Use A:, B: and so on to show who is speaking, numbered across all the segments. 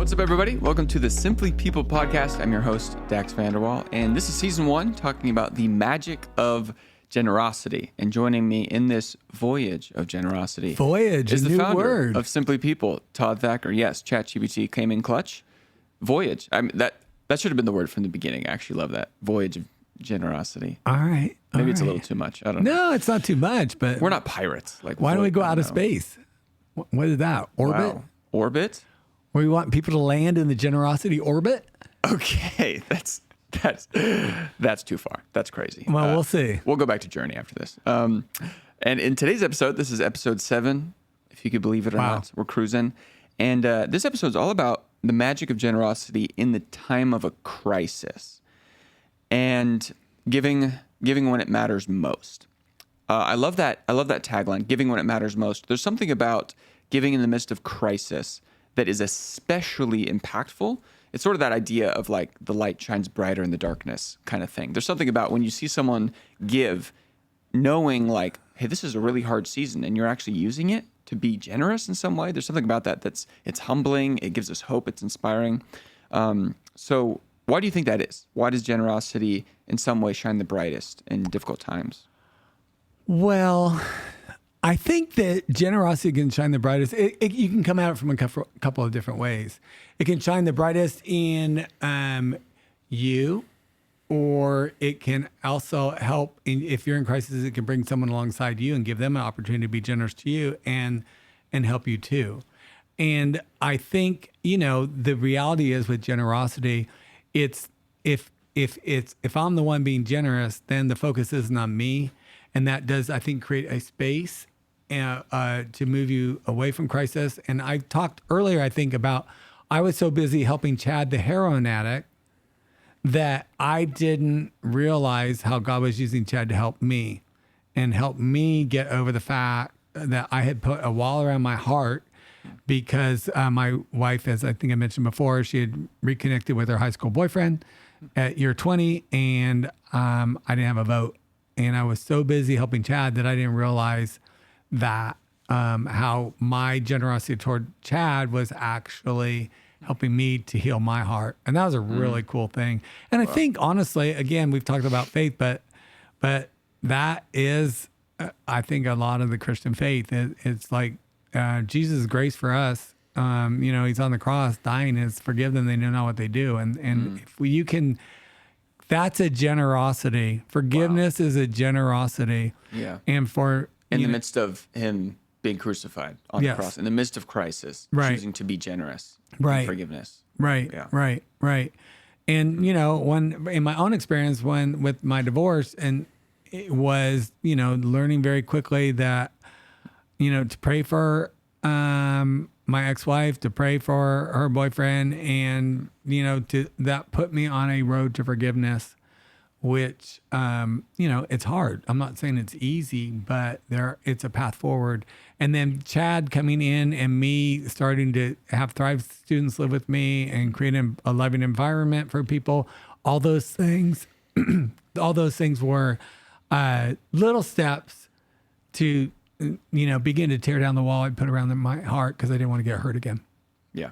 A: What's up, everybody? Welcome to the Simply People podcast. I'm your host, Dax Vanderwall, and this is season 1, talking about the magic of generosity. And joining me in this voyage of generosity
B: is
A: the
B: new
A: founder
B: word
A: of Simply People, Todd Thacker. Yes, ChatGPT came in clutch. Voyage. I mean, that should have been the word from the beginning. I actually love that. Voyage of generosity.
B: All right.
A: Maybe it's a little too much. I don't know.
B: No, it's not too much, but
A: We're not pirates.
B: why don't we go out of space? What is that? Orbit?
A: Wow. Orbit?
B: Where we want people to land in the generosity orbit?
A: Okay, that's too far. That's crazy.
B: Well, we'll see.
A: We'll go back to Journey after this. And in today's episode, this is episode 7, if you could believe it or not. We're cruising. And this episode is all about the magic of generosity in the time of a crisis and giving when it matters most. I love that tagline, giving when it matters most. There's something about giving in the midst of crisis that is especially impactful. It's sort of that idea of like the light shines brighter in the darkness kind of thing. There's something about when you see someone give, knowing like, hey, this is a really hard season and you're actually using it to be generous in some way. There's something about that it's humbling. It gives us hope. It's inspiring. So why do you think that is? Why does generosity in some way shine the brightest in difficult times?
B: Well, I think that generosity can shine the brightest. You can come at it from a couple of different ways. It can shine the brightest in you, or it can also help if you're in crisis, it can bring someone alongside you and give them an opportunity to be generous to you and help you too. And I think, the reality is with generosity, it's if I'm the one being generous, then the focus isn't on me. And that does, I think, create a space to move you away from crisis. And I talked earlier, I think, about I was so busy helping Chad, the heroin addict, that I didn't realize how God was using Chad to help me and help me get over the fact that I had put a wall around my heart because my wife, as I think I mentioned before, she had reconnected with her high school boyfriend at year 20, and I didn't have a vote. And I was so busy helping Chad that I didn't realize that how my generosity toward Chad was actually helping me to heal my heart. And that was a really cool thing. And I think, honestly, again, we've talked about faith, but that is, I think, a lot of the Christian faith. It's like Jesus' grace for us. He's on the cross dying, is forgive them, they know not what they do. And if you can... That's a generosity. Forgiveness is a generosity. Yeah. And
A: in the midst of him being crucified on the cross, in the midst of crisis, choosing to be generous. In forgiveness.
B: Right. Yeah. Right. And, when in my own experience, when with my divorce, and it was, learning very quickly that, to pray for my ex-wife, to pray for her boyfriend, and that put me on a road to forgiveness, which it's hard. I'm not saying it's easy, but it's a path forward. And then Chad coming in and me starting to have Thrive students live with me and create a loving environment for people. All those things, were little steps to begin to tear down the wall I put around my heart because I didn't want to get hurt again.
A: Yeah.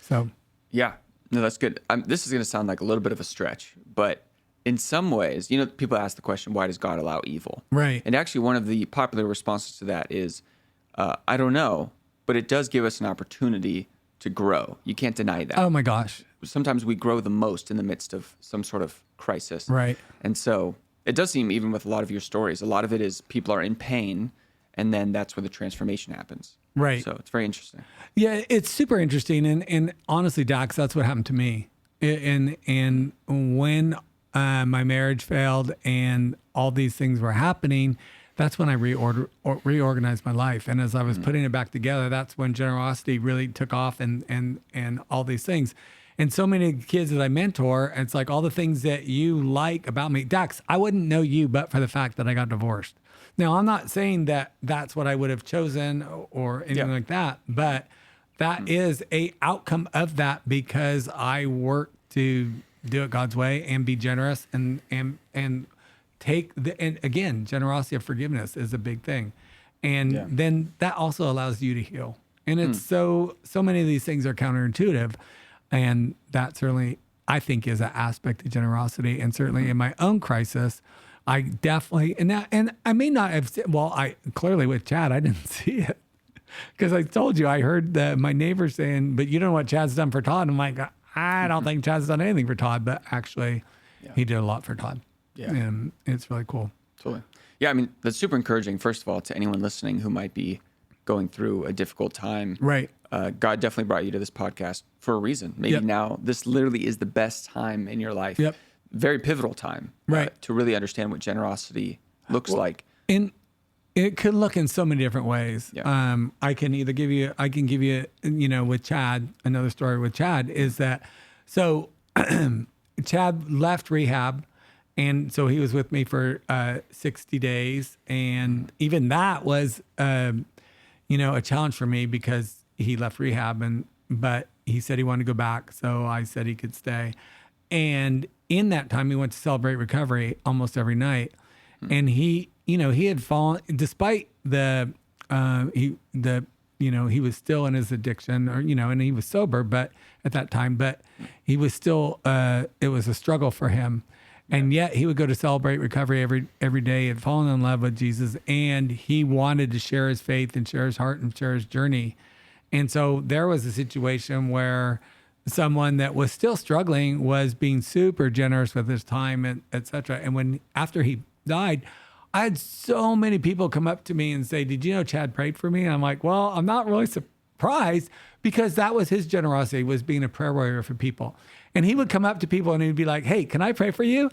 B: So.
A: Yeah. No, that's good. This is going to sound like a little bit of a stretch, but in some ways, people ask the question, why does God allow evil?
B: Right.
A: And actually, one of the popular responses to that is, I don't know, but it does give us an opportunity to grow. You can't deny that.
B: Oh, my gosh.
A: Sometimes we grow the most in the midst of some sort of crisis.
B: Right.
A: And so it does seem, even with a lot of your stories, a lot of it is people are in pain, and then that's where the transformation happens.
B: Right.
A: So it's very interesting.
B: Yeah, it's super interesting. And honestly, Dax, that's what happened to me. And when my marriage failed and all these things were happening, that's when I reorganized my life. And as I was putting it back together, that's when generosity really took off and all these things. And so many kids that I mentor, it's like all the things that you like about me. Dax, I wouldn't know you but for the fact that I got divorced. Now, I'm not saying that that's what I would have chosen or anything like that, but that is a outcome of that because I worked to do it God's way and be generous and and again, generosity of forgiveness is a big thing. And then that also allows you to heal And it's so many of these things are counterintuitive. And that certainly, I think, is an aspect of generosity. And certainly in my own crisis, I definitely, and I may not have, I clearly with Chad, I didn't see it. Because I told you, I heard my neighbor saying, but you don't know what Chad's done for Todd. And I'm like, I don't think Chad's done anything for Todd, but actually he did a lot for Todd. Yeah. And it's really cool.
A: Totally. Yeah, I mean, that's super encouraging, first of all, to anyone listening who might be going through a difficult time.
B: Right.
A: God definitely brought you to this podcast for a reason. Maybe now this literally is the best time in your life.
B: Yep.
A: Very pivotal time.
B: Right.
A: To really understand what generosity looks like.
B: And it could look in so many different ways.
A: Yeah.
B: I can give you, with Chad, another story with Chad is that, so Chad left rehab. And so he was with me for 60 days. And even that was, a challenge for me because he left rehab. But he said he wanted to go back. So I said he could stay. And in that time, he went to Celebrate Recovery almost every night. And he had fallen, despite he was still in his addiction and he was sober, but at that time, but he was still, it was a struggle for him. And yet he would go to Celebrate Recovery every day and fallen in love with Jesus. And he wanted to share his faith and share his heart and share his journey. And so there was a situation where someone that was still struggling was being super generous with his time, and et cetera. And after he died, I had so many people come up to me and say, did you know Chad prayed for me? And I'm like, well, I'm not really surprised because that was his generosity, was being a prayer warrior for people. And he would come up to people and he'd be like, hey, can I pray for you?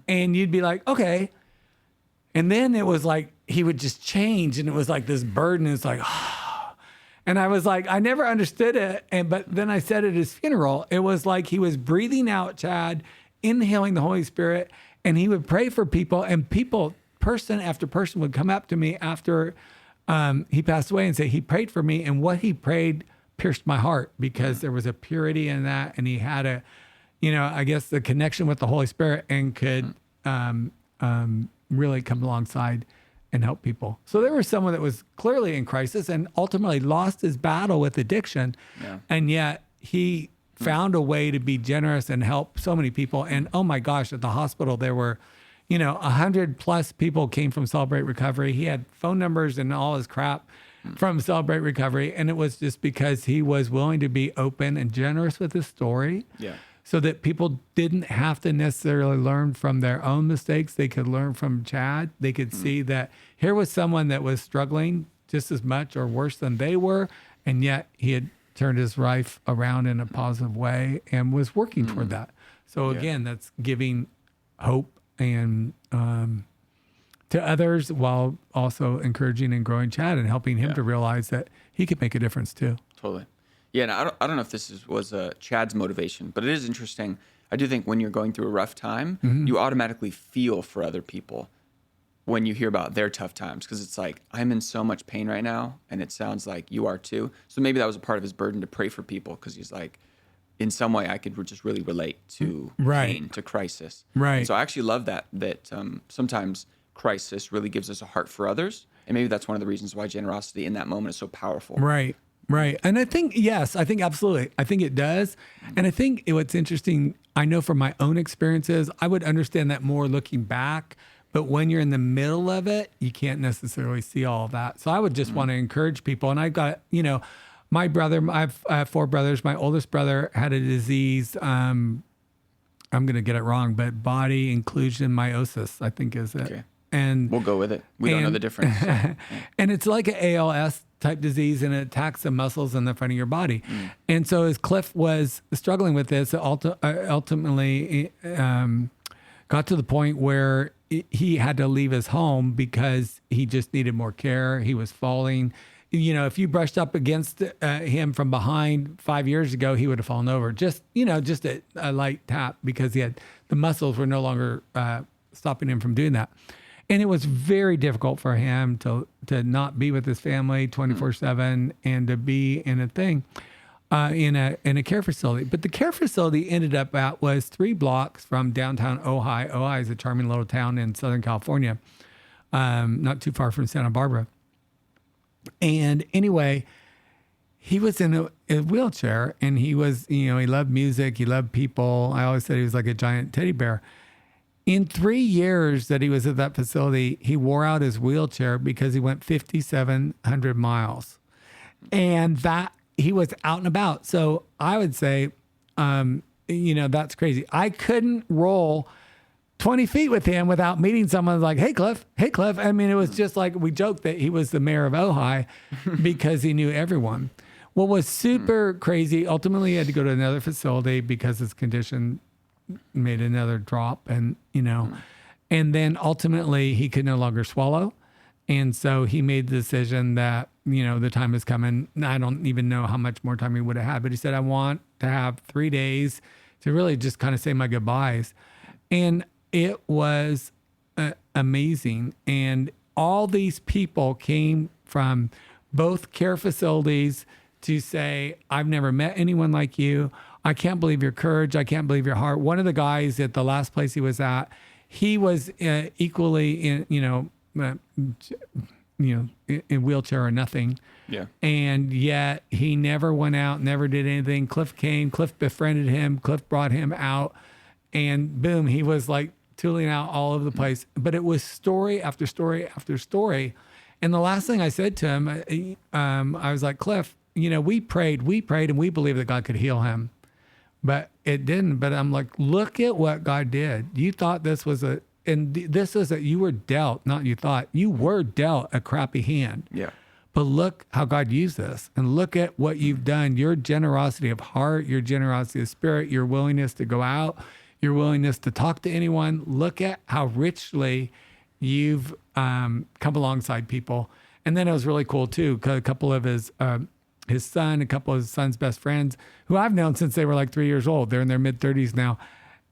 B: And you'd be like, okay. And then it was like, he would just change. And it was like this burden. It's like, oh. And I was like, I never understood it. But then I said at his funeral, it was like he was breathing out Chad, inhaling the Holy Spirit. And he would pray for people. And people, person after person, would come up to me after he passed away and say, he prayed for me. And what he prayed pierced my heart because there was a purity in that. And he had I guess the connection with the Holy Spirit and could really come alongside and help people. So there was someone that was clearly in crisis and ultimately lost his battle with addiction. Yeah. And yet he found a way to be generous and help so many people. And oh my gosh, at the hospital, there were, 100+ people came from Celebrate Recovery. He had phone numbers and all his crap from Celebrate Recovery. And it was just because he was willing to be open and generous with his story. Yeah. So that people didn't have to necessarily learn from their own mistakes. They could learn from Chad. They could see that here was someone that was struggling just as much or worse than they were. And yet he had turned his life around in a positive way and was working toward that. So again, that's giving hope and to others while also encouraging and growing Chad and helping him to realize that he could make a difference too.
A: Totally. Yeah, and I don't know if this was Chad's motivation, but it is interesting. I do think when you're going through a rough time, you automatically feel for other people when you hear about their tough times, because it's like, I'm in so much pain right now, and it sounds like you are too. So maybe that was a part of his burden to pray for people, because he's like, in some way, I could just really relate to pain, to crisis.
B: Right.
A: And so I actually love that sometimes crisis really gives us a heart for others, and maybe that's one of the reasons why generosity in that moment is so powerful.
B: Right. Right. And I think, yes, I think absolutely. I think it does. And I think what's interesting, I know from my own experiences, I would understand that more looking back. But when you're in the middle of it, you can't necessarily see all of that. So I would just want to encourage people. And I've got, my brother, I have 4 brothers. My oldest brother had a disease. I'm going to get it wrong, but body inclusion meiosis, I think is it. Okay. And
A: we'll go with it. We don't know the difference. So, yeah.
B: And it's like an ALS type disease, and it attacks the muscles in the front of your body. And so as Cliff was struggling with this, ultimately got to the point where he had to leave his home because he just needed more care. He was falling. If you brushed up against him from behind 5 years ago, he would have fallen over. Just a light tap, because the muscles were no longer stopping him from doing that. And it was very difficult for him to not be with his family 24/7 and to be in a thing, in a care facility. But the care facility ended up at was 3 blocks from downtown Ojai. Ojai is a charming little town in Southern California, not too far from Santa Barbara. And anyway, he was in a wheelchair, and he was, he loved music. He loved people. I always said he was like a giant teddy bear. In 3 years that he was at that facility, he wore out his wheelchair because he went 5,700 miles, and that he was out and about. So I would say, that's crazy. I couldn't roll 20 feet with him without meeting someone like, hey, Cliff. I mean, it was just like, we joked that he was the mayor of Ojai because he knew everyone. What was super crazy, ultimately he had to go to another facility because his condition made another drop, and then ultimately he could no longer swallow. And so he made the decision that, the time is coming. I don't even know how much more time he would have had, but he said, I want to have 3 days to really just kind of say my goodbyes. And it was amazing. And all these people came from both care facilities to say, I've never met anyone like you. I can't believe your courage. I can't believe your heart. One of the guys at the last place he was at, he was equally in wheelchair or nothing.
A: Yeah.
B: And yet he never went out, never did anything. Cliff came, Cliff befriended him, Cliff brought him out, and boom, he was like tooling out all over the place. But it was story after story after story. And the last thing I said to him, I was like, Cliff, we prayed, and we believed that God could heal him, but it didn't. But I'm like, look at what God did. You thought this was you were dealt, not you thought, you were dealt a crappy hand.
A: Yeah.
B: But look how God used this, and look at what you've done. Your generosity of heart, your generosity of spirit, your willingness to go out, your willingness to talk to anyone. Look at how richly you've come alongside people. And then it was really cool too, because a couple of his son, a couple of his son's best friends, who I've known since they were like 3 years old. They're in their mid-30s now.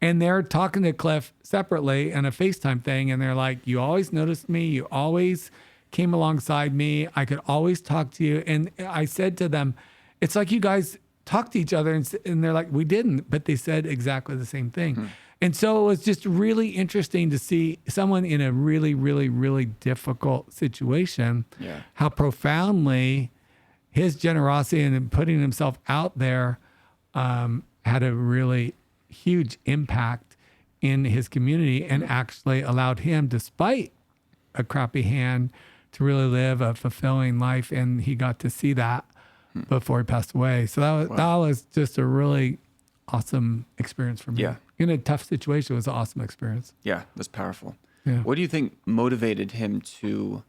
B: And they're talking to Cliff separately on a FaceTime thing. And they're like, you always noticed me. You always came alongside me. I could always talk to you. And I said to them, it's like you guys talk to each other. And they're like, we didn't. But they said exactly the same thing. And so it was just really interesting to see someone in a really, really, really difficult situation, how profoundly his generosity and putting himself out there had a really huge impact in his community, and actually allowed him, despite a crappy hand, to really live a fulfilling life. And he got to see that before he passed away. So that was just a really awesome experience for me.
A: Yeah.
B: In a tough situation, it was an awesome experience.
A: Yeah, that's powerful.
B: Yeah.
A: What do you think motivated him to,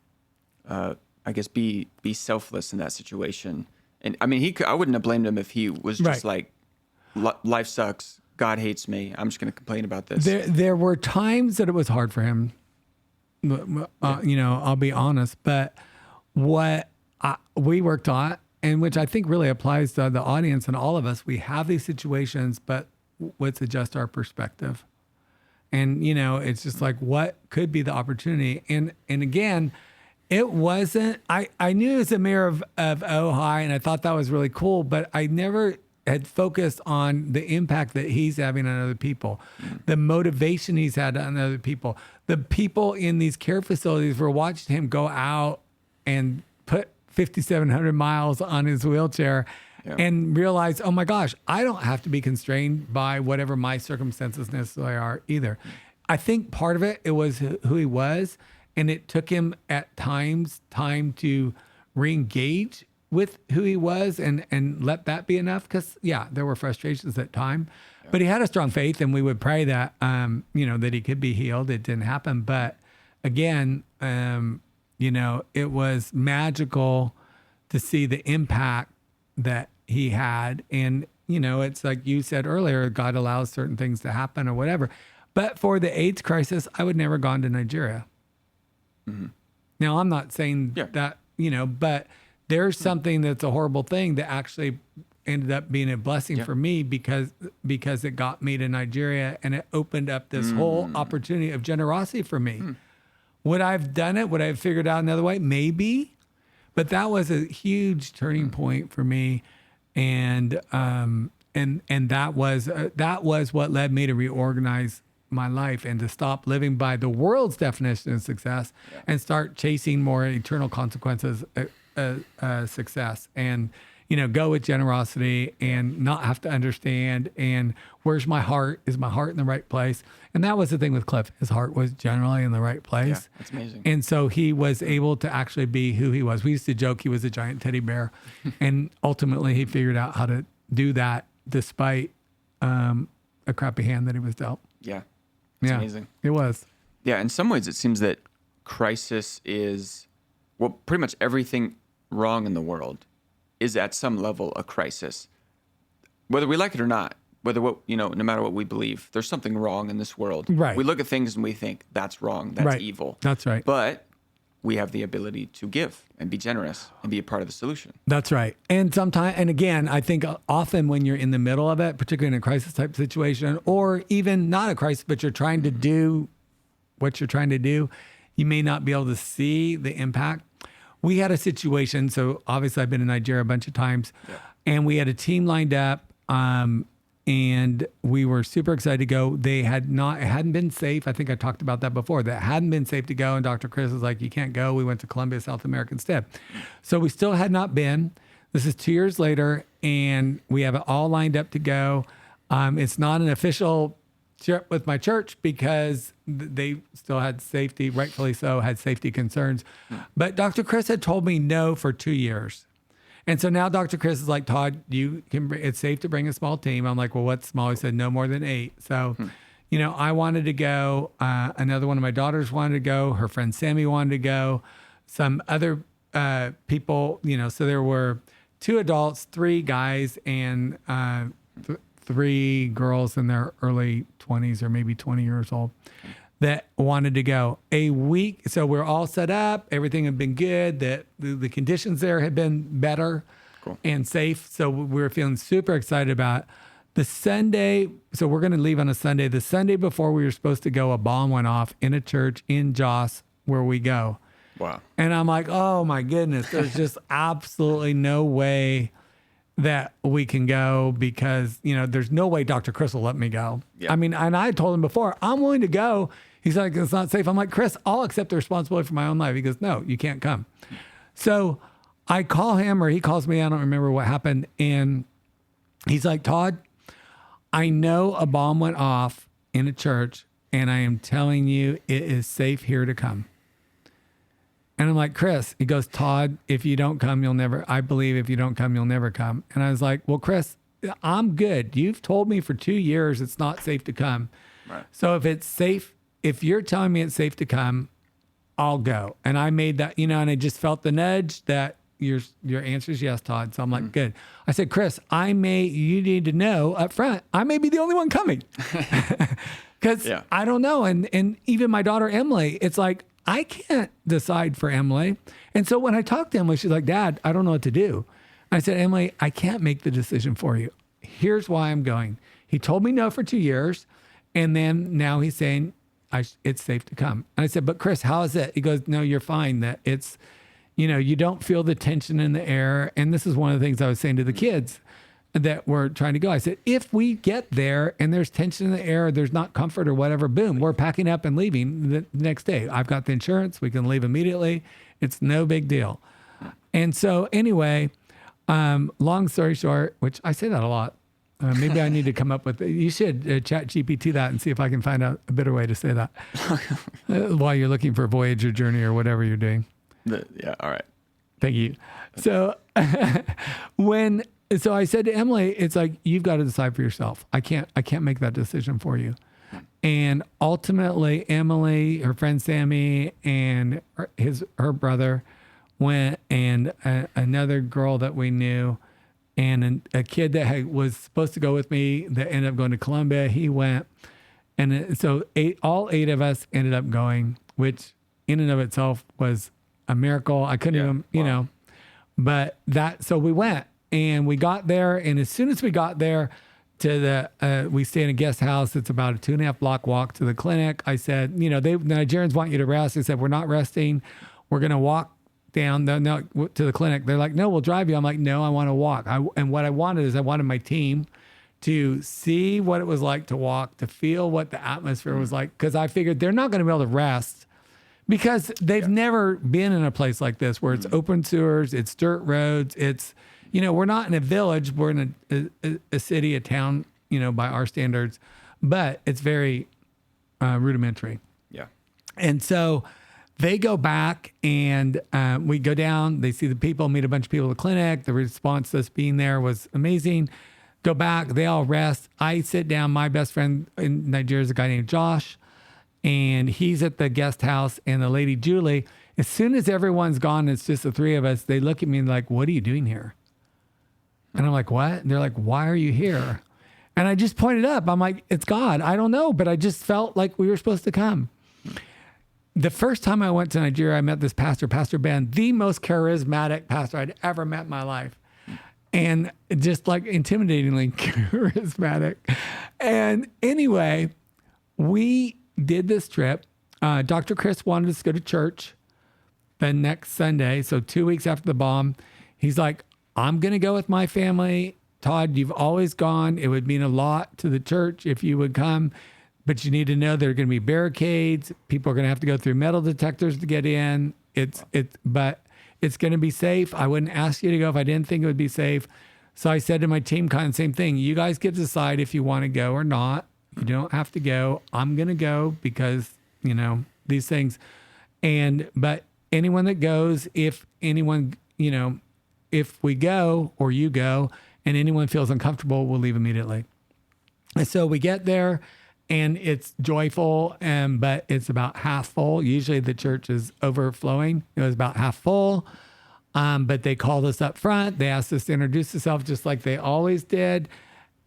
A: be selfless in that situation? And I mean, I wouldn't have blamed him if he was just like, life sucks, God hates me, I'm just going to complain about this.
B: There were times that it was hard for him. I'll be honest, but what we worked on, and which I think really applies to the audience and all of us, we have these situations, but let's adjust our perspective. And, it's just like, what could be the opportunity? And again, it wasn't, I knew as a mayor of Ojai, and I thought that was really cool, but I never had focused on the impact that he's having on other people, the motivation he's had on other people. The people in these care facilities were watching him go out and put 5,700 miles on his wheelchair and realize, oh my gosh, I don't have to be constrained by whatever my circumstances necessarily are either. I think part of it was who he was, and it took him at times time to re-engage with who he was and let that be enough. Because there were frustrations at time, but he had a strong faith, and we would pray that, that he could be healed. It didn't happen. But again, it was magical to see the impact that he had. And, it's like you said earlier, God allows certain things to happen or whatever. But for the AIDS crisis, I would never gone to Nigeria. Mm-hmm. Now, I'm not saying that, but there's something that's a horrible thing that actually ended up being a blessing for me because it got me to Nigeria, and it opened up this whole opportunity of generosity for me. Would I have done it? Would I have figured out another way? Maybe. But that was a huge turning point for me. And that was what led me to reorganize my life and to stop living by the world's definition of success and start chasing more eternal consequences success. And, go with generosity and not have to understand. And where's my heart? Is my heart in the right place? And that was the thing with Cliff. His heart was generally in the right place.
A: Yeah, that's amazing.
B: And so he was able to actually be who he was. We used to joke he was a giant teddy bear. And ultimately he figured out how to do that despite a crappy hand that he was dealt.
A: Yeah. It's amazing.
B: It was.
A: Yeah. In some ways, it seems that crisis is, well, pretty much everything wrong in the world is at some level a crisis. Whether we like it or not, no matter what we believe, there's something wrong in this world.
B: Right.
A: We look at things and we think that's wrong, that's evil.
B: That's right.
A: But we have the ability to give and be generous and be a part of the solution.
B: That's right. And sometimes, and again, I think often when you're in the middle of it, particularly in a crisis type situation, or even not a crisis, but you're trying to do what you're trying to do, you may not be able to see the impact. We had a situation. So obviously I've been in Nigeria a bunch of times, and we had a team lined up, and we were super excited to go. It hadn't been safe. I think I talked about that before. That hadn't been safe to go. And Dr. Chris was like, you can't go. We went to Colombia, South America instead. So we still had not been. This is 2 years later, and we have it all lined up to go. It's not an official trip with my church because they still had safety, rightfully so, had safety concerns. But Dr. Chris had told me no for 2 years. And so now Dr. Chris is like, Todd, it's safe to bring a small team. I'm like, well, what's small? He said, no more than 8. So, I wanted to go. Another one of my daughters wanted to go. Her friend Sammy wanted to go. Some other people, so there were 2 adults, 3 guys, and 3 girls in their early 20s or maybe 20 years old that wanted to go. A week, so we're all set up. Everything had been good. The conditions there had been better and safe. So we were feeling super excited about it. The Sunday, so we're going to leave on a Sunday. The Sunday before we were supposed to go, a bomb went off in a church in Jos where we go.
A: Wow. And
B: I'm like, oh my goodness, there's just absolutely no way that we can go because, there's no way Dr. Chris will let me go. Yeah. I mean, and I told him before, I'm willing to go. He's like, it's not safe. I'm like, Chris, I'll accept the responsibility for my own life. He goes, no, you can't come. So I call him or he calls me. I don't remember what happened. And he's like, Todd, I know a bomb went off in a church and I am telling you, it is safe here to come. And I'm like, Chris, he goes, Todd, if you don't come, I believe if you don't come, you'll never come. And I was like, well, Chris, I'm good. You've told me for 2 years it's not safe to come. Right. So if it's safe, if you're telling me it's safe to come, I'll go. And I made that, and I just felt the nudge that your answer is yes, Todd. So I'm like, good. I said, Chris, you need to know up front, I may be the only one coming. Because I don't know. And even my daughter, Emily, it's like, I can't decide for Emily. And so when I talked to Emily, she's like, Dad, I don't know what to do. I said, Emily, I can't make the decision for you. Here's why I'm going. He told me no for 2 years. And then now he's saying it's safe to come. And I said, but Chris, how is it? He goes, no, you're fine. That it's, you don't feel the tension in the air. And this is one of the things I was saying to the kids that were trying to go. I said, if we get there and there's tension in the air, there's not comfort or whatever, boom, we're packing up and leaving the next day. I've got the insurance. We can leave immediately. It's no big deal. And so anyway, long story short, which I say that a lot. Maybe I need to come up with, you should chat GPT that and see if I can find out a better way to say that while you're looking for Voyager journey or whatever you're doing.
A: All right.
B: Thank you. So So I said to Emily, it's like, you've got to decide for yourself. I can't make that decision for you. And ultimately, Emily, her friend Sammy, and her brother went, and another girl that we knew, and a kid that was supposed to go with me that ended up going to Colombia, he went. And so all 8 of us ended up going, which in and of itself was a miracle. I couldn't even, but so we went. And we got there, and as soon as we got there to we stay in a guest house. It's about a 2.5 block walk to the clinic. I said, the Nigerians want you to rest. I said, we're not resting. We're going to walk down to the clinic. They're like, no, we'll drive you. I'm like, no, I want to walk. And what I wanted my team to see what it was like to walk, to feel what the atmosphere was like, because I figured they're not going to be able to rest because they've never been in a place like this where it's open sewers, it's dirt roads, it's we're not in a village. We're in a city, a town, by our standards, but it's very rudimentary.
A: Yeah.
B: And so they go back and we go down, they see the people, meet a bunch of people at the clinic. The response to us being there was amazing. Go back, they all rest. I sit down. My best friend in Nigeria is a guy named Josh, and he's at the guest house, and the lady Julie, as soon as everyone's gone, it's just the three of us, they look at me like, what are you doing here? And I'm like, what? And they're like, why are you here? And I just pointed up. I'm like, it's God. I don't know, but I just felt like we were supposed to come. The first time I went to Nigeria, I met this pastor, Pastor Ben, the most charismatic pastor I'd ever met in my life. And just like intimidatingly charismatic. And anyway, we did this trip. Dr. Chris wanted us to go to church the next Sunday. So 2 weeks after the bomb, he's like, I'm going to go with my family. Todd, you've always gone. It would mean a lot to the church if you would come, but you need to know there are going to be barricades. People are going to have to go through metal detectors to get in. But it's going to be safe. I wouldn't ask you to go if I didn't think it would be safe. So I said to my team, kind of the same thing. You guys get to decide if you want to go or not. You don't have to go. I'm going to go because, these things. But anyone that goes, if anyone, if we go or you go and anyone feels uncomfortable, we'll leave immediately. And so we get there and it's joyful, but it's about half full. Usually the church is overflowing. It was about half full. But they called us up front. They asked us to introduce ourselves just like they always did.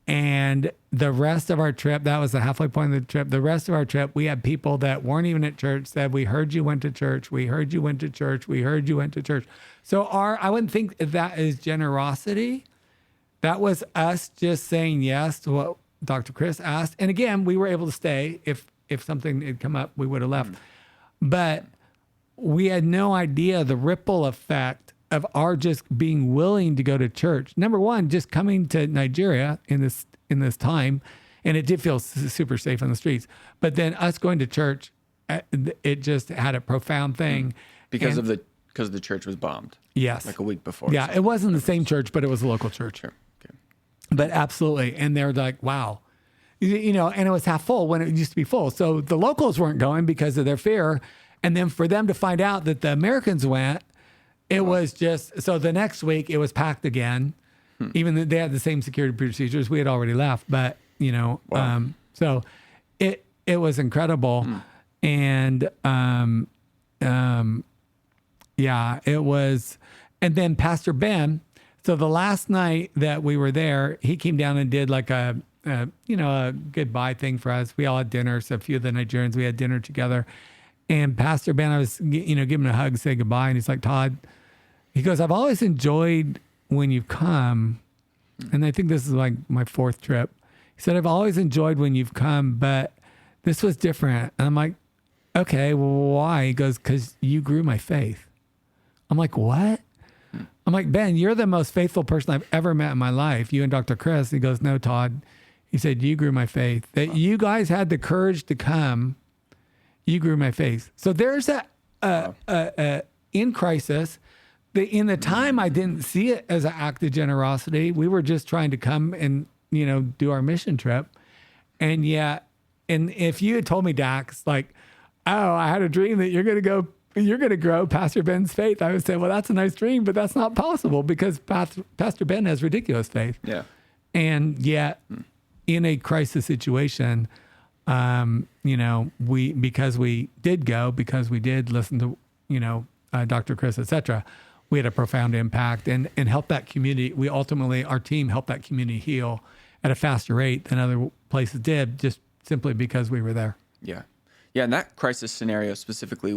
B: And the rest of our trip, that was the halfway point of the trip. The rest of our trip, we had people that weren't even at church said, we heard you went to church. We heard you went to church. We heard you went to church. So I wouldn't think that is generosity. That was us just saying yes to what Dr. Chris asked. And again, we were able to stay. If something had come up, we would have left. But we had no idea the ripple effect of our just being willing to go to church. Number one, just coming to Nigeria in this time, and it did feel super safe on the streets. But then us going to church, it just had a profound thing.
A: Because the church was bombed.
B: Yes.
A: Like a week before.
B: Yeah, it wasn't the same church, but it was a local church.
A: Sure. Okay.
B: But absolutely. And they're like, wow. And it was half full when it used to be full. So the locals weren't going because of their fear. And then for them to find out that the Americans went, it was just, so the next week it was packed again. Even though they had the same security procedures. We had already left, but so it was incredible. And it was. And then Pastor Ben, so the last night that we were there, he came down and did like a goodbye thing for us. We all had dinner. So a few of the Nigerians, we had dinner together. And Pastor Ben, I was, giving him a hug, say goodbye. And he's like, Todd, he goes, I've always enjoyed when you've come. And I think this is like my fourth trip. He said, I've always enjoyed when you've come, but this was different. And I'm like, okay, well, why? He goes, because you grew my faith. I'm like, what? I'm like, Ben, you're the most faithful person I've ever met in my life. You and Dr. Chris. He goes, no, Todd. He said, you grew my faith. That you guys had the courage to come. You grew my faith. So there's in crisis. In the time, I didn't see it as an act of generosity. We were just trying to come and, do our mission trip. And yet, and if you had told me, Dax, like, oh, I had a dream that you're going to grow Pastor Ben's faith, I would say, well, that's a nice dream, but that's not possible because Pastor Ben has ridiculous faith.
A: Yeah.
B: And yet, in a crisis situation, because we did listen to, Dr. Chris, et cetera, we had a profound impact and helped that community. Our team helped that community heal at a faster rate than other places did, just simply because we were there.
A: Yeah. Yeah. And that crisis scenario specifically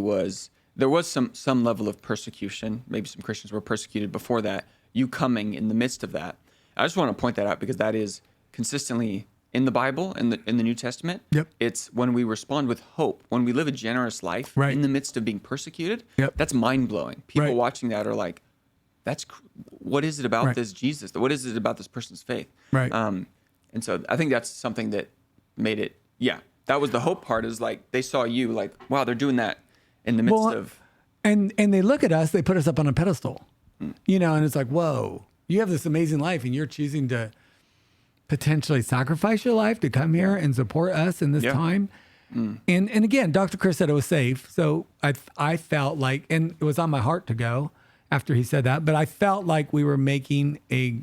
A: there was some level of persecution. Maybe some Christians were persecuted before that. You coming in the midst of that. I just want to point that out because that is consistently in the Bible, in the New Testament.
B: Yep.
A: It's when we respond with hope, when we live a generous life in the midst of being persecuted.
B: Yep.
A: That's mind-blowing. People watching that are like, what is it about this Jesus? What is it about this person's faith?
B: Right.
A: And so I think that's something that made it, that was the hope part, is like they saw you like, wow, they're doing that in the midst of.
B: And they look at us, they put us up on a pedestal, and it's like, whoa. you have this amazing life and you're choosing to potentially sacrifice your life to come here and support us in this time. And again, Dr. Chris said it was safe. So I felt like, and it was on my heart to go after he said that, but I felt like we were making the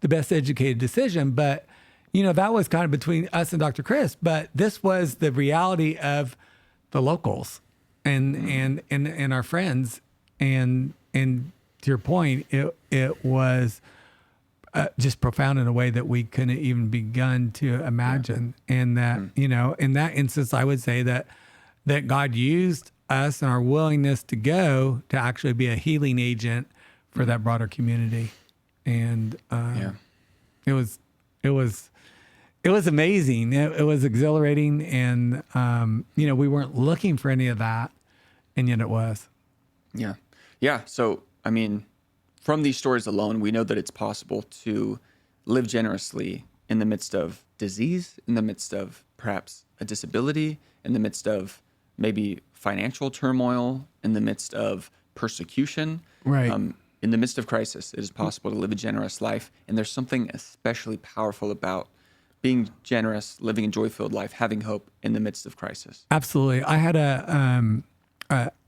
B: best educated decision. But, that was kind of between us and Dr. Chris, but this was the reality of the locals and our friends. And to your point, it was just profound in a way that we couldn't even begun to imagine. And that, in that instance, I would say that God used us and our willingness to go to actually be a healing agent for that broader community. And it was amazing. It was exhilarating. And, we weren't looking for any of that. And yet it was.
A: Yeah. Yeah. So, I mean, from these stories alone, we know that it's possible to live generously in the midst of disease, in the midst of perhaps a disability, in the midst of maybe financial turmoil, in the midst of persecution.
B: Right.
A: In the midst of crisis, it is possible to live a generous life. And there's something especially powerful about being generous, living a joy-filled life, having hope in the midst of crisis.
B: Absolutely. I had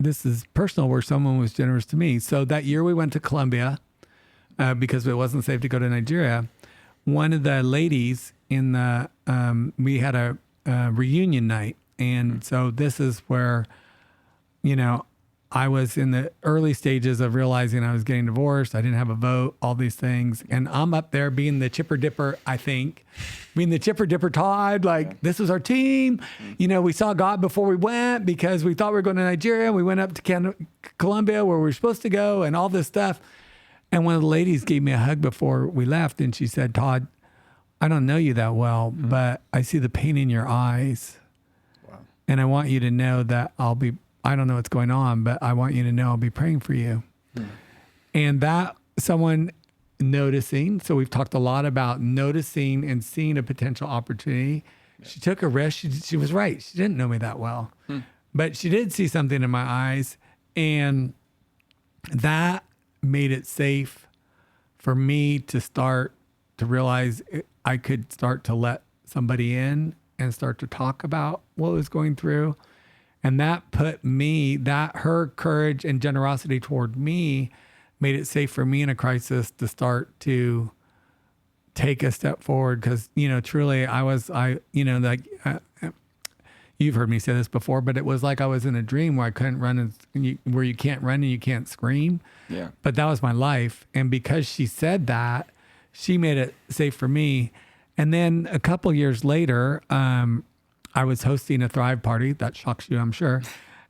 B: this is personal, where someone was generous to me. So that year we went to Colombia because it wasn't safe to go to Nigeria. One of the ladies in the, we had a reunion night. And so this is where, I was in the early stages of realizing I was getting divorced. I didn't have a vote, all these things. And I'm up there being the chipper dipper, I think. Being the chipper dipper Todd, this was our team. We saw God before we went because we thought we were going to Nigeria. We went up to Colombia where we were supposed to go and all this stuff. And one of the ladies gave me a hug before we left. And she said, Todd, I don't know you that well, but I see the pain in your eyes. Wow. And I want you to know that I don't know what's going on, but I want you to know I'll be praying for you. And that someone noticing, so we've talked a lot about noticing and seeing a potential opportunity. Yeah. She took a risk. She was right. She didn't know me that well, but she did see something in my eyes, and that made it safe for me to start to realize I could start to let somebody in and start to talk about what was going through. And that put me, her courage and generosity toward me made it safe for me in a crisis to start to take a step forward. Because, truly you've heard me say this before, but it was like I was in a dream where I couldn't run, where you can't run and you can't scream.
A: Yeah.
B: But that was my life. And because she said that, she made it safe for me. And then a couple years later, I was hosting a Thrive party. That shocks you, I'm sure.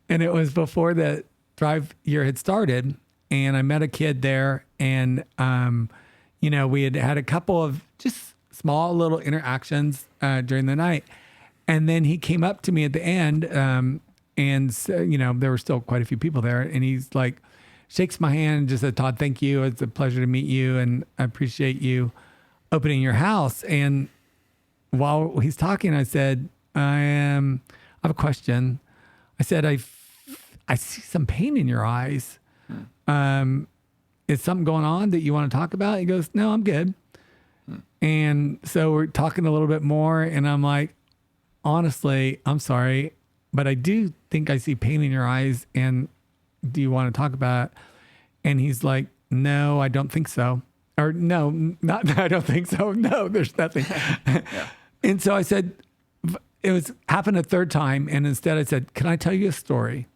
B: And it was before the Thrive year had started. And I met a kid there. And, we had a couple of just small little interactions during the night. And then he came up to me at the end. And, so, there were still quite a few people there. And he's like, shakes my hand and just said, Todd, thank you. It's a pleasure to meet you. And I appreciate you opening your house. And while he's talking, I said, I have a question. I said, I see some pain in your eyes. Is something going on that you want to talk about? He goes, no, I'm good. And so we're talking a little bit more, and I'm like, honestly, I'm sorry, but I do think I see pain in your eyes, and do you want to talk about it? And he's like, no, I don't think so. Or no, not I don't think so. No, there's nothing. Yeah. And so I said, it happened a third time. And instead I said, can I tell you a story?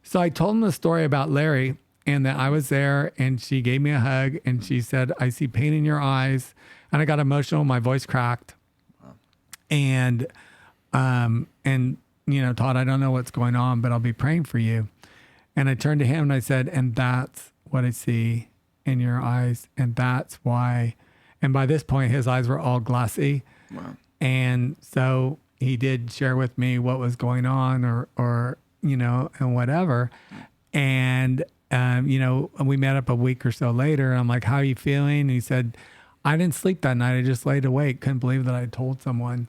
B: So I told him the story about Larry and that I was there, and she gave me a hug, and she said, I see pain in your eyes. And I got emotional. My voice cracked. Wow. And Todd, I don't know what's going on, but I'll be praying for you. And I turned to him and I said, and that's what I see in your eyes. And that's why. And by this point, his eyes were all glassy. Wow. And so he did share with me what was going on or and whatever. And, we met up a week or so later, and I'm like, how are you feeling? And he said, I didn't sleep that night. I just laid awake. Couldn't believe that I told someone.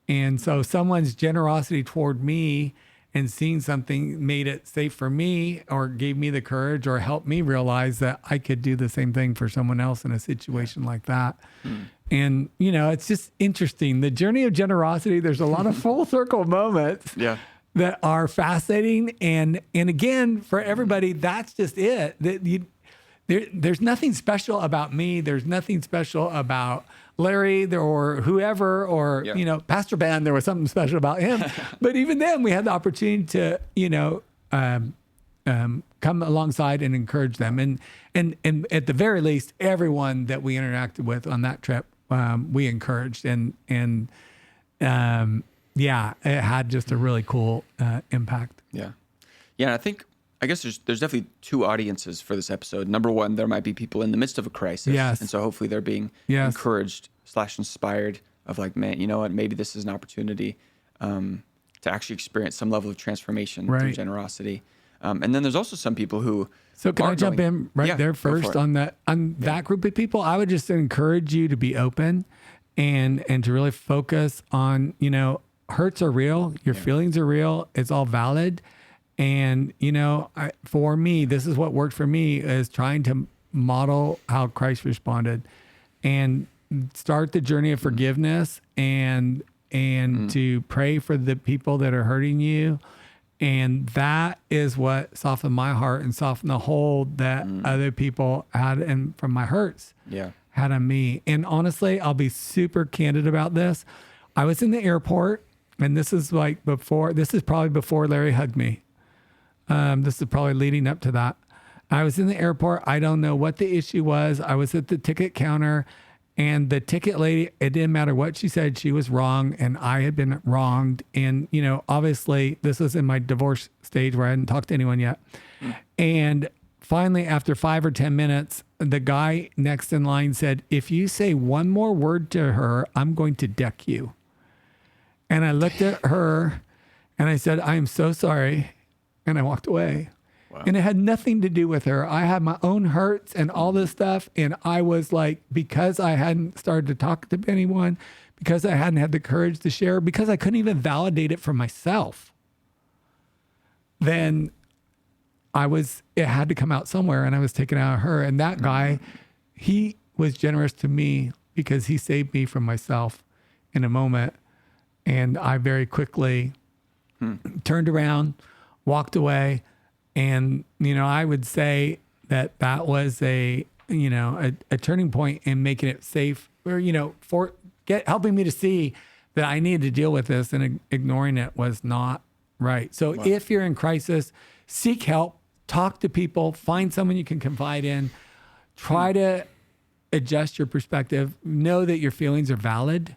B: And so someone's generosity toward me and seeing something made it safe for me or gave me the courage or helped me realize that I could do the same thing for someone else in a situation like that. And, you know, it's just interesting. The journey of generosity, there's a lot of full circle moments that are fascinating. And again, for everybody, that's just it. There's nothing special about me. There's nothing special about Larry or whoever, or, you know, Pastor Ben, there was something special about him. But even then we had the opportunity to, you know, come alongside and encourage them. And at the very least, everyone that we interacted with on that trip, we encouraged and it had just a really cool impact.
A: Yeah. And I guess there's definitely two audiences for this episode. Number one, there might be people in the midst of a crisis.
B: Yes.
A: And so hopefully they're being encouraged / inspired of like, man, you know what, maybe this is an opportunity to actually experience some level of transformation through generosity. And then there's also some people who.
B: So can I jump in there first on that group of people? I would just encourage you to be open and to really focus on, you know, hurts are real. Your feelings are real. It's all valid. And, you know, for me, this is what worked for me, is trying to model how Christ responded and start the journey of forgiveness and to pray for the people that are hurting you. And that is what softened my heart and softened the hold that other people had and from my hurts had on me. And honestly, I'll be super candid about this. I was in the airport, and this is probably before Larry hugged me. This is probably leading up to that. I was in the airport. I don't know what the issue was. I was at the ticket counter, and the ticket lady, it didn't matter what she said, she was wrong, and I had been wronged. And, you know, obviously this was in my divorce stage where I hadn't talked to anyone yet. And finally, after 5 or 10 minutes, the guy next in line said, "If you say one more word to her, I'm going to deck you." And I looked at her and I said, "I am so sorry." And I walked away. Wow. And it had nothing to do with her. I had my own hurts and all this stuff. And I was like, because I hadn't started to talk to anyone, because I hadn't had the courage to share, because I couldn't even validate it for myself, then it had to come out somewhere, and I was taken out of her. And that guy, he was generous to me because he saved me from myself in a moment. And I very quickly turned around, walked away. And, you know, I would say that was a turning point in making it safe, or, you know, helping me to see that I needed to deal with this, and ignoring it was not right. So if you're in crisis, seek help, talk to people, find someone you can confide in, try to adjust your perspective, know that your feelings are valid.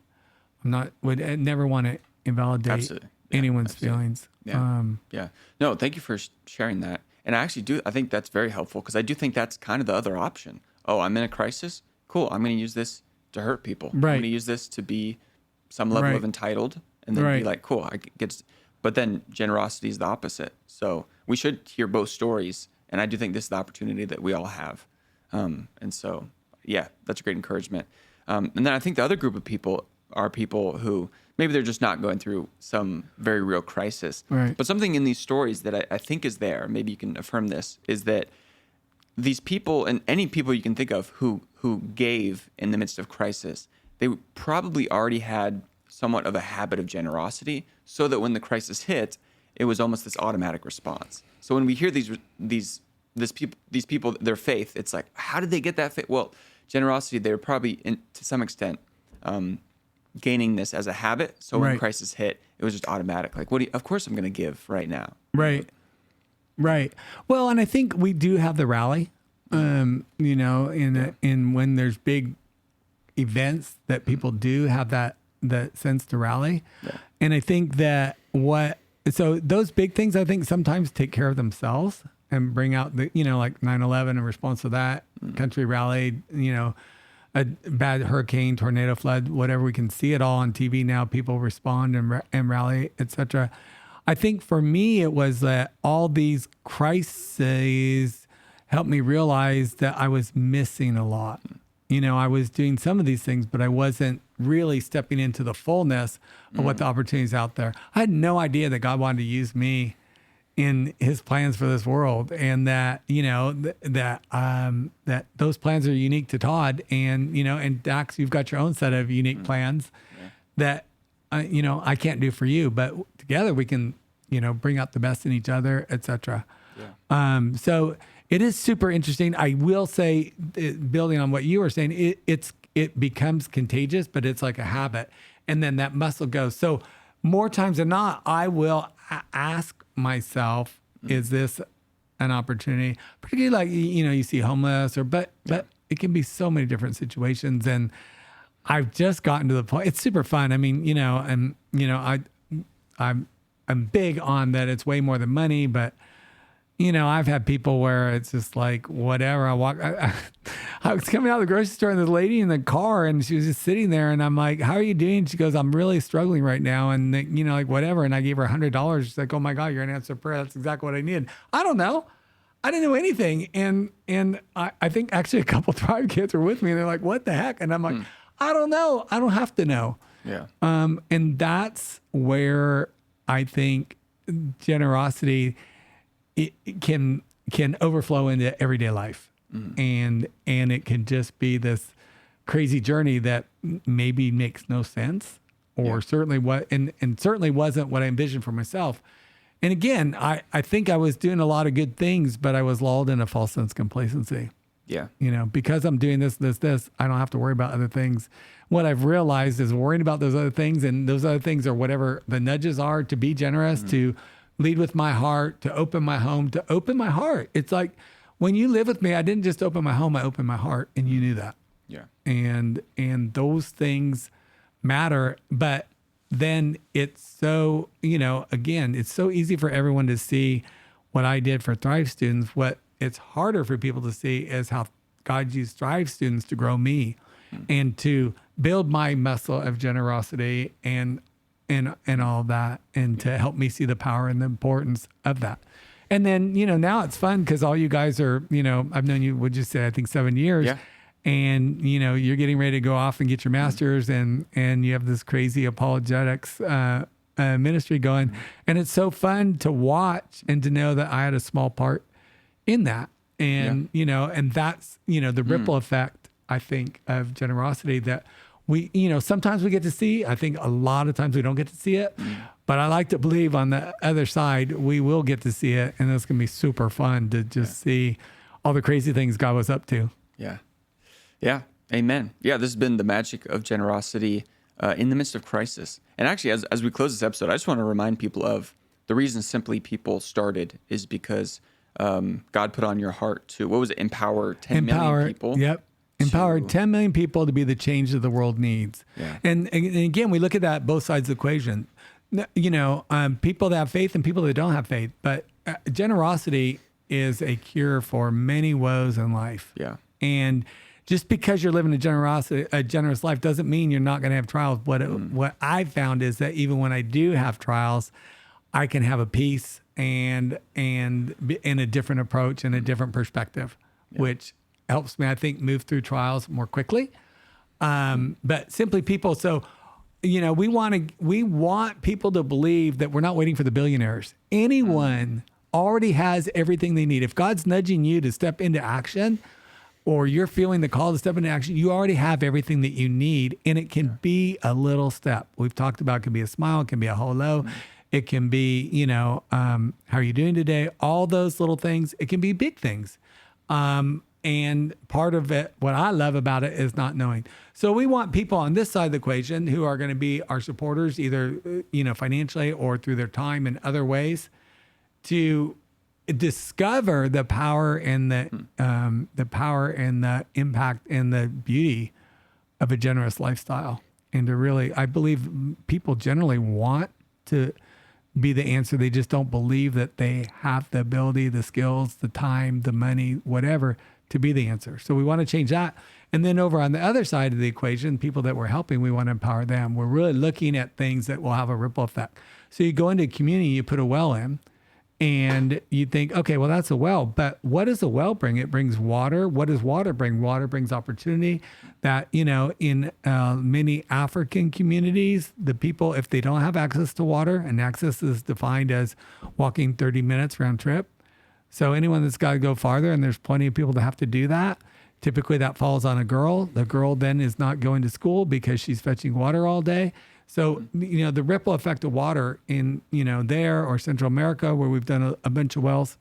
B: I never want to invalidate anyone's feelings.
A: No, thank you for sharing that. And I think that's very helpful, because I do think that's kind of the other option. Oh, I'm in a crisis. Cool. I'm going to use this to hurt people. Right. I'm going to use this to be some level of entitled, and then be like, cool. But then generosity is the opposite. So we should hear both stories. And I do think this is the opportunity that we all have. And so, that's a great encouragement. And then I think the other group of people are people who maybe they're just not going through some very real crisis. Right. But something in these stories that I think is there, maybe you can affirm this, is that these people, and any people you can think of who gave in the midst of crisis, they probably already had somewhat of a habit of generosity, so that when the crisis hit, it was almost this automatic response. So when we hear these people, their faith, it's like, how did they get that faith? Well, generosity, they were probably to some extent gaining this as a habit. So when crisis hit, it was just automatic. Like, of course I'm going to give right now. Right.
B: Well, and I think we do have the rally, in when there's big events that people do have that sense to rally. Yeah. And I think that so those big things, I think sometimes take care of themselves and bring out like 9/11 in response to that, country rallied, a bad hurricane, tornado, flood, whatever. We can see it all on TV now. People respond and rally, etc. I think for me, it was that all these crises helped me realize that I was missing a lot. I was doing some of these things, but I wasn't really stepping into the fullness of what the opportunities out there. I had no idea that God wanted to use me in his plans for this world, and that, that those plans are unique to Todd, and, and Dax, you've got your own set of unique plans that, I can't do for you, but together we can, bring out the best in each other, etc. Yeah. So it is super interesting. I will say, building on what you were saying, it becomes contagious, but it's like a habit, and then that muscle goes. So more times than not, I will ask myself, is this an opportunity? Particularly like, you see homeless but it can be so many different situations. And I've just gotten to the point, it's super fun. I mean, I'm big on that. It's way more than money, but I've had people where it's just like, whatever. I was coming out of the grocery store and the lady in the car, and she was just sitting there, and I'm like, how are you doing? She goes, I'm really struggling right now. And like whatever. And I gave her $100. She's like, oh my God, you're an answer prayer. That's exactly what I needed. I don't know. I didn't know anything. And I think actually a couple of Thrive kids were with me, and they're like, what the heck? And I'm like, I don't know. I don't have to know.
A: Yeah.
B: And that's where I think generosity, it can overflow into everyday life. And it can just be this crazy journey that maybe makes no sense, or certainly certainly wasn't what I envisioned for myself. And again, I think I was doing a lot of good things, but I was lulled in a false sense of complacency.
A: Yeah.
B: Because I'm doing this, I don't have to worry about other things. What I've realized is worrying about those other things, and those other things are whatever the nudges are to be generous, to lead with my heart, to open my home, to open my heart. It's like, when you live with me, I didn't just open my home, I opened my heart, and you knew that.
A: Yeah.
B: And those things matter, but then it's so, again, it's so easy for everyone to see what I did for Thrive students. What it's harder for people to see is how God used Thrive students to grow me and to build my muscle of generosity and all that, and to help me see the power and the importance of that. And then, now it's fun because all you guys are, I've known you, would you say, I think 7 years.
A: Yeah.
B: And, you're getting ready to go off and get your master's, and you have this crazy apologetics ministry going. And it's so fun to watch and to know that I had a small part in that. And, and that's, the ripple effect, I think, of generosity that we, sometimes we get to see. I think a lot of times we don't get to see it. But I like to believe on the other side, we will get to see it. And it's going to be super fun to just see all the crazy things God was up to.
A: Yeah. Yeah. Amen. Yeah. This has been the magic of generosity in the midst of crisis. And actually, as we close this episode, I just want to remind people of the reason Simply People started is because God put on your heart to, what was it? Empower 10 million people.
B: Yep. Empower 10 million people to be the change that the world needs.
A: Yeah.
B: And again, we look at that both sides of the equation. People that have faith and people that don't have faith. But generosity is a cure for many woes in life.
A: Yeah.
B: And just because you're living a generous life doesn't mean you're not going to have trials. What I've found is that even when I do have trials, I can have a peace and a different approach and a different perspective, which helps me, I think, move through trials more quickly. But Simply People, so we want people to believe that we're not waiting for the billionaires. Anyone already has everything they need. If God's nudging you to step into action, or you're feeling the call to step into action, you already have everything that you need, and it can be a little step. We've talked about it can be a smile, it can be a hello, it can be, how are you doing today? All those little things. It can be big things. And part of it, what I love about it is not knowing. So we want people on this side of the equation who are going to be our supporters, either, financially or through their time in other ways, to discover the power and the power and the impact and the beauty of a generous lifestyle. And to really, I believe people generally want to be the answer. They just don't believe that they have the ability, the skills, the time, the money, whatever, to be the answer. So we want to change that. And then over on the other side of the equation, people that we're helping, we want to empower them. We're really looking at things that will have a ripple effect. So you go into a community, you put a well in, And you think, okay, well, that's a well. But what does a well bring? It brings water. What does water bring? Water brings opportunity. That, in many African communities, the people, if they don't have access to water, and access is defined as walking 30 minutes round trip. So anyone that's got to go farther, and there's plenty of people that have to do that, typically that falls on a girl. The girl then is not going to school because she's fetching water all day. So, the ripple effect of water in, there or Central America, where we've done a bunch of wells,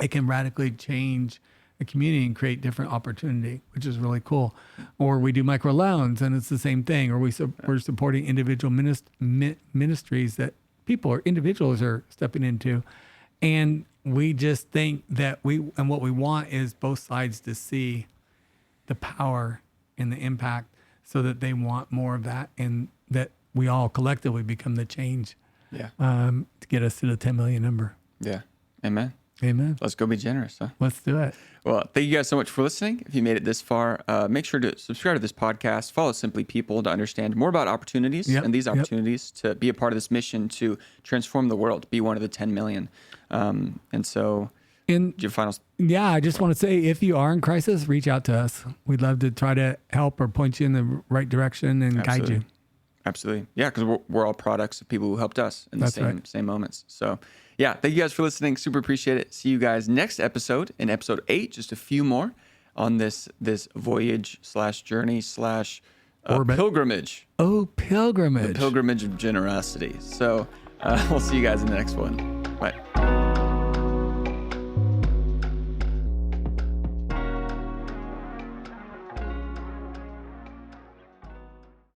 B: it can radically change a community and create different opportunity, which is really cool. Or we do micro loans, and it's the same thing. Or we're supporting individual ministries that people or individuals are stepping into. And we just think that what we want is both sides to see the power and the impact so that they want more of that, and that we all collectively become the change to get us to the 10 million number.
A: Yeah. Amen.
B: Amen.
A: Let's go be generous, huh?
B: Let's do it.
A: Well, thank you guys so much for listening. If you made it this far, make sure to subscribe to this podcast, follow Simply People to understand more about opportunities and these opportunities to be a part of this mission to transform the world, be one of the 10 million. And so... your final...
B: Yeah, I just want to say, if you are in crisis, reach out to us. We'd love to try to help or point you in the right direction and guide you.
A: Absolutely. Yeah, because we're all products of people who helped us in the same moments. So, yeah, thank you guys for listening. Super appreciate it. See you guys next episode, in episode 8, just a few more on this voyage/journey/ pilgrimage.
B: Oh, pilgrimage.
A: The pilgrimage of generosity. So, we'll see you guys in the next one. Bye.